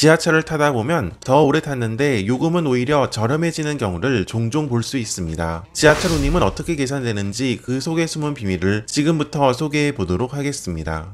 지하철을 타다 보면 더 오래 탔는데 요금은 오히려 저렴해지는 경우를 종종 볼 수 있습니다. 지하철 운임은 어떻게 계산되는지 그 속에 숨은 비밀을 지금부터 소개해 보도록 하겠습니다.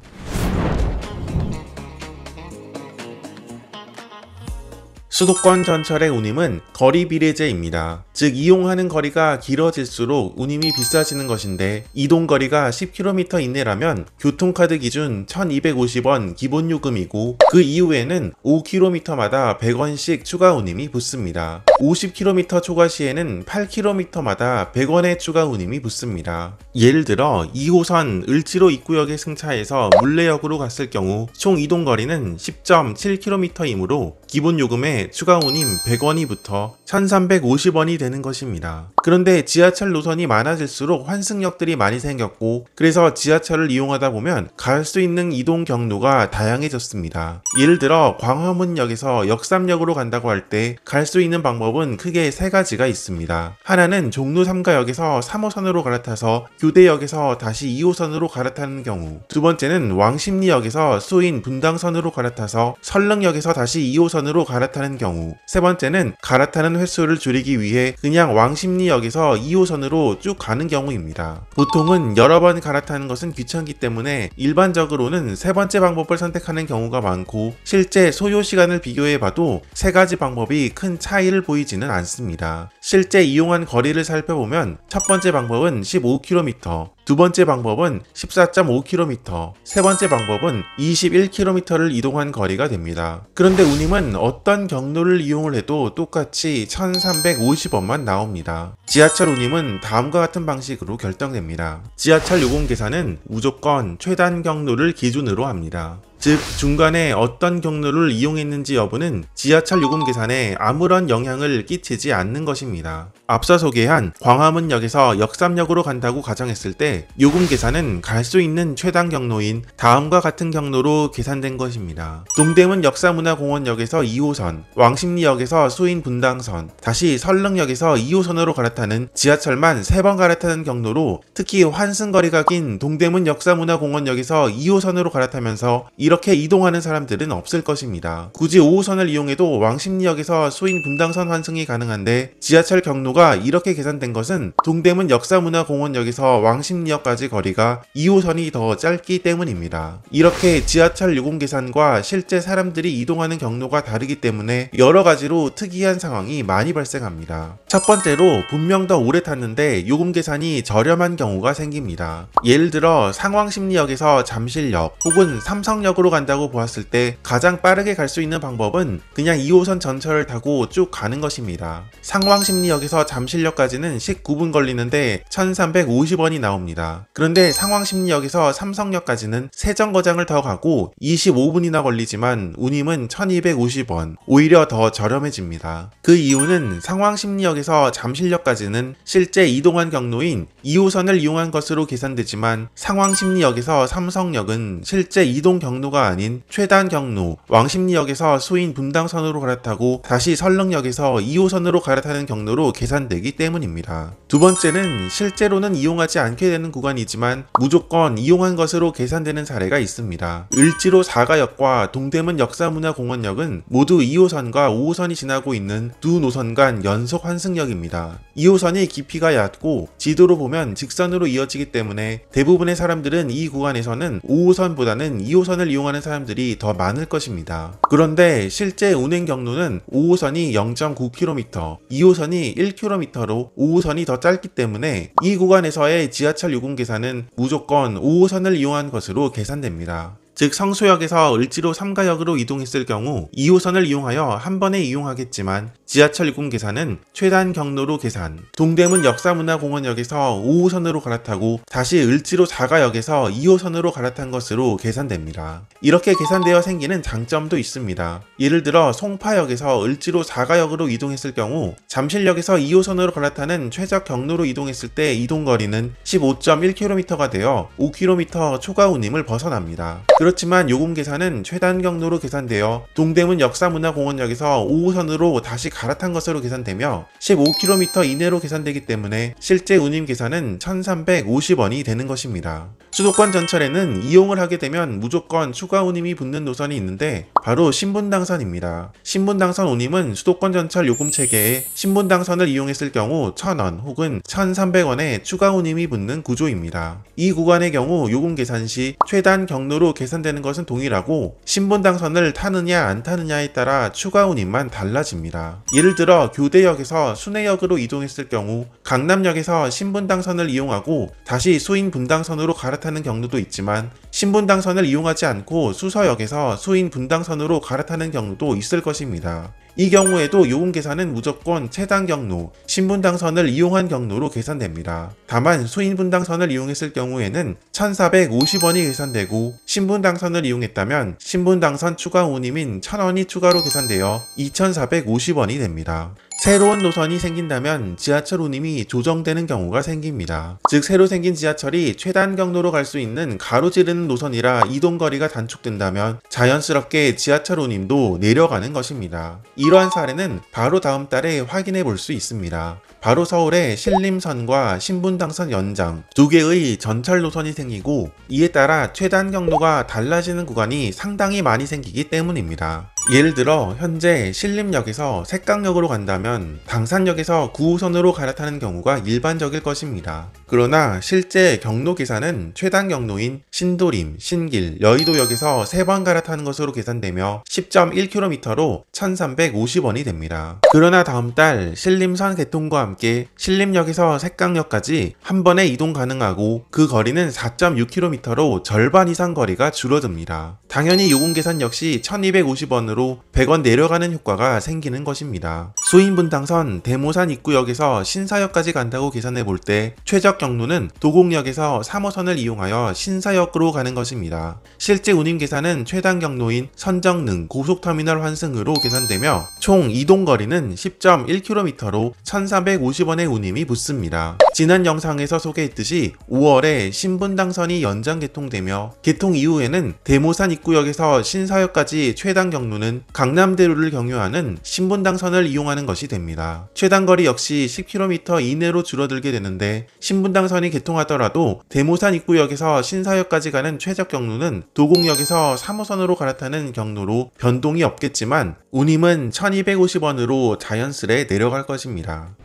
수도권 전철의 운임은 거리 비례제입니다. 즉 이용하는 거리가 길어질수록 운임이 비싸지는 것인데 이동 거리가 10km 이내라면 교통카드 기준 1250원 기본 요금이고 그 이후에는 5km마다 100원씩 추가 운임이 붙습니다. 50km 초과 시에는 8km마다 100원의 추가 운임이 붙습니다. 예를 들어 2호선 을지로 입구역에 승차해서 물레역으로 갔을 경우 총 이동 거리는 10.7km이므로 기본 요금에 추가 운임 100원이 붙어 1350원이 되는 것입니다. 그런데 지하철 노선이 많아질수록 환승역들이 많이 생겼고 그래서 지하철을 이용하다 보면 갈 수 있는 이동 경로가 다양해졌습니다. 예를 들어 광화문역에서 역삼역으로 간다고 할 때 갈 수 있는 방법은 크게 세 가지가 있습니다. 하나는 종로 3가역에서 3호선으로 갈아타서 교대역에서 다시 2호선으로 갈아타는 경우, 두 번째는 왕십리역에서 수인 분당선으로 갈아타서 설릉역에서 다시 2호선으로 갈아타는 경우, 세 번째는 갈아타는 횟수를 줄이기 위해 그냥 왕십리역에서 2호선으로 쭉 가는 경우입니다. 보통은 여러 번 갈아타는 것은 귀찮기 때문에 일반적으로는 세 번째 방법을 선택하는 경우가 많고 실제 소요 시간을 비교해봐도 세 가지 방법이 큰 차이를 보이지는 않습니다. 실제 이용한 거리를 살펴보면 첫 번째 방법은 15km, 두 번째 방법은 14.5km, 세 번째 방법은 21km를 이동한 거리가 됩니다. 그런데 운임은 어떤 경로를 이용을 해도 똑같이 1350원만 나옵니다. 지하철 운임은 다음과 같은 방식으로 결정됩니다. 지하철 요금 계산은 무조건 최단 경로를 기준으로 합니다. 즉 중간에 어떤 경로를 이용했는지 여부는 지하철 요금 계산에 아무런 영향을 끼치지 않는 것입니다. 앞서 소개한 광화문역에서 역삼역으로 간다고 가정했을 때 요금 계산은 갈 수 있는 최단 경로인 다음과 같은 경로로 계산된 것입니다. 동대문 역사문화공원역에서 2호선, 왕십리역에서 수인 분당선, 다시 설릉역에서 2호선으로 갈아타는 지하철만 3번 갈아타는 경로로 특히 환승거리가 긴 동대문 역사문화공원역에서 2호선으로 갈아타면서 이렇게 이동하는 사람들은 없을 것입니다. 굳이 5호선을 이용해도 왕십리역에서 수인 분당선 환승이 가능한데 지하철 경로가 이렇게 계산된 것은 동대문 역사문화공원역에서 왕십리역까지 거리가 2호선이 더 짧기 때문입니다. 이렇게 지하철 요금 계산과 실제 사람들이 이동하는 경로가 다르기 때문에 여러 가지로 특이한 상황이 많이 발생합니다. 첫 번째로 분명 더 오래 탔는데 요금 계산이 저렴한 경우가 생깁니다. 예를 들어 상왕십리역에서 잠실역 혹은 삼성역으로 간다고 보았을 때 가장 빠르게 갈 수 있는 방법은 그냥 2호선 전철을 타고 쭉 가는 것입니다. 상왕십리역에서 잠실역까지는 19분 걸리는데 1350원이 나옵니다. 그런데 상왕십리역에서 삼성역까지는 세정거장을 더 가고 25분이나 걸리지만 운임은 1250원, 오히려 더 저렴해집니다. 그 이유는 상왕십리역에서 잠실역까지는 실제 이동한 경로인 2호선을 이용한 것으로 계산되지만 상왕십리역에서 삼성역은 실제 이동 경로가 아닌 최단 경로 왕십리역에서 수인 분당선으로 갈아타고 다시 설릉역에서 2호선으로 갈아타는 경로로 계산되기 때문입니다. 두 번째는 실제로는 이용하지 않게 되는 구간이지만 무조건 이용한 것으로 계산되는 사례가 있습니다. 을지로 4가역과 동대문 역사문화공원역은 모두 2호선과 5호선이 지나고 있는 두 노선 간 연속 환승역입니다. 2호선이 깊이가 얕고 지도로 보면 직선으로 이어지기 때문에 대부분의 사람들은 이 구간에서는 5호선보다는 2호선을 이용하는 사람들이 더 많을 것입니다. 그런데 실제 운행 경로는 5호선이 0.9km, 2호선이 1km로 5호선이 더 짧기 때문에 이 구간에서의 지하철 요금 계산은 무조건 5호선을 이용한 것으로 계산됩니다. 즉 성수역에서 을지로 3가역으로 이동했을 경우 2호선을 이용하여 한 번에 이용하겠지만 지하철 요금 계산은 최단 경로로 계산, 동대문 역사문화공원역에서 5호선으로 갈아타고 다시 을지로 4가역에서 2호선으로 갈아탄 것으로 계산됩니다. 이렇게 계산되어 생기는 장점도 있습니다. 예를 들어 송파역에서 을지로 4가역으로 이동했을 경우 잠실역에서 2호선으로 갈아타는 최적 경로로 이동했을 때 이동거리는 15.1km가 되어 5km 초과 운임을 벗어납니다. 그렇지만 요금 계산은 최단 경로로 계산되어 동대문 역사문화공원역에서 5호선으로 다시 갈아탄 것으로 계산되며 15km 이내로 계산되기 때문에 실제 운임 계산은 1350원이 되는 것입니다. 수도권 전철에는 이용을 하게 되면 무조건 추가 운임이 붙는 노선이 있는데 바로 신분당선입니다. 신분당선 운임은 수도권 전철 요금 체계에 신분당선을 이용했을 경우 1,000원 혹은 1,300원의 추가 운임이 붙는 구조입니다. 이 구간의 경우 요금 계산 시 최단 경로로 계산되는 것은 동일하고 신분당선을 타느냐 안 타느냐에 따라 추가 운임만 달라집니다. 예를 들어 교대역에서 순회역으로 이동했을 경우 강남역에서 신분당선을 이용하고 다시 수인분당선으로 갈아타는 경로도 있지만 신분당선을 이용하지 않고 수서역에서 수인분당선으로 갈아타는 경로도 있을 것입니다. 이 경우에도 요금 계산은 무조건 최단 경로, 신분당선을 이용한 경로로 계산됩니다. 다만 수인분당선을 이용했을 경우에는 1,450원이 계산되고 신분당선을 이용했다면 신분당선 추가 운임인 1,000원이 추가로 계산되어 2,450원이 됩니다. 새로운 노선이 생긴다면 지하철 운임이 조정되는 경우가 생깁니다. 즉 새로 생긴 지하철이 최단 경로로 갈 수 있는 가로지르는 노선이라 이동거리가 단축된다면 자연스럽게 지하철 운임도 내려가는 것입니다. 이러한 사례는 바로 다음 달에 확인해 볼 수 있습니다. 바로 서울에 신림선과 신분당선 연장 두 개의 전철 노선이 생기고 이에 따라 최단 경로가 달라지는 구간이 상당히 많이 생기기 때문입니다. 예를 들어 현재 신림역에서 색강역으로 간다면 당산역에서 9호선으로 갈아타는 경우가 일반적일 것입니다. 그러나 실제 경로 계산은 최단 경로인 신도림, 신길, 여의도역에서 3번 갈아타는 것으로 계산되며 10.1km로 1,350원이 됩니다. 그러나 다음 달 신림선 개통과 함께 신림역에서 색강역까지 한 번에 이동 가능하고 그 거리는 4.6km로 절반 이상 거리가 줄어듭니다. 당연히 요금 계산 역시 1,250원으로 100원 내려가는 효과가 생기는 것입니다. 수인분당선 대모산 입구역에서 신사역까지 간다고 계산해 볼 때 최적 경로는 도곡역에서 3호선을 이용하여 신사역으로 가는 것입니다. 실제 운임 계산은 최단 경로인 선정릉 고속터미널 환승으로 계산되며 총 이동거리는 10.1km로 1,450원의 운임이 붙습니다. 지난 영상에서 소개했듯이 5월에 신분당선이 연장 개통되며 개통 이후에는 대모산 입구역에서 신사역까지 최단 경로는 강남대로를 경유하는 신분당선을 이용하는 것이 됩니다. 최단거리 역시 10km 이내로 줄어들게 되는데 신분당선이 개통하더라도 대모산 입구역에서 신사역까지 가는 최적 경로는 도곡역에서 3호선으로 갈아타는 경로로 변동이 없겠지만 운임은 1,250원으로 자연스레 내려갈 것입니다.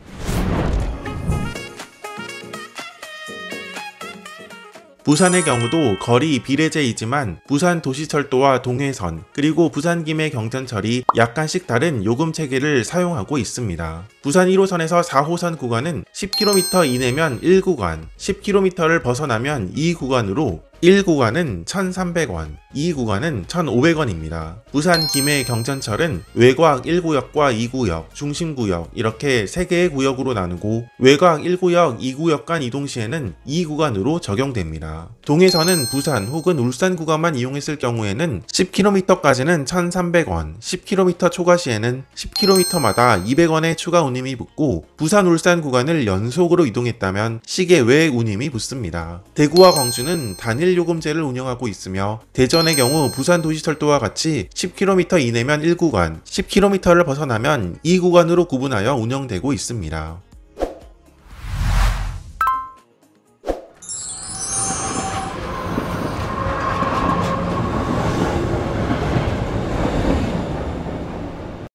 부산의 경우도 거리 비례제이지만 부산 도시철도와 동해선 그리고 부산 김해 경전철이 약간씩 다른 요금 체계를 사용하고 있습니다. 부산 1호선에서 4호선 구간은 10km 이내면 1구간, 10km를 벗어나면 2구간으로 1구간은 1,300원, 2구간은 1,500원입니다. 부산 김해 경전철은 외곽 1구역과 2구역, 중심구역 이렇게 3개의 구역으로 나누고 외곽 1구역, 2구역 간 이동 시에는 2구간으로 적용됩니다. 동해선은 부산 혹은 울산 구간만 이용했을 경우에는 10km까지는 1,300원, 10km 초과 시에는 10km마다 200원의 추가 운임이 붙고 부산 울산 구간을 연속으로 이동했다면 시계 외 운임이 붙습니다. 대구와 광주는 단일 요금제를 운영하고 있으며 대전의 경우 부산 도시철도와 같이 10km 이내면 1구간, 10km를 벗어나면 2구간으로 구분하여 운영되고 있습니다.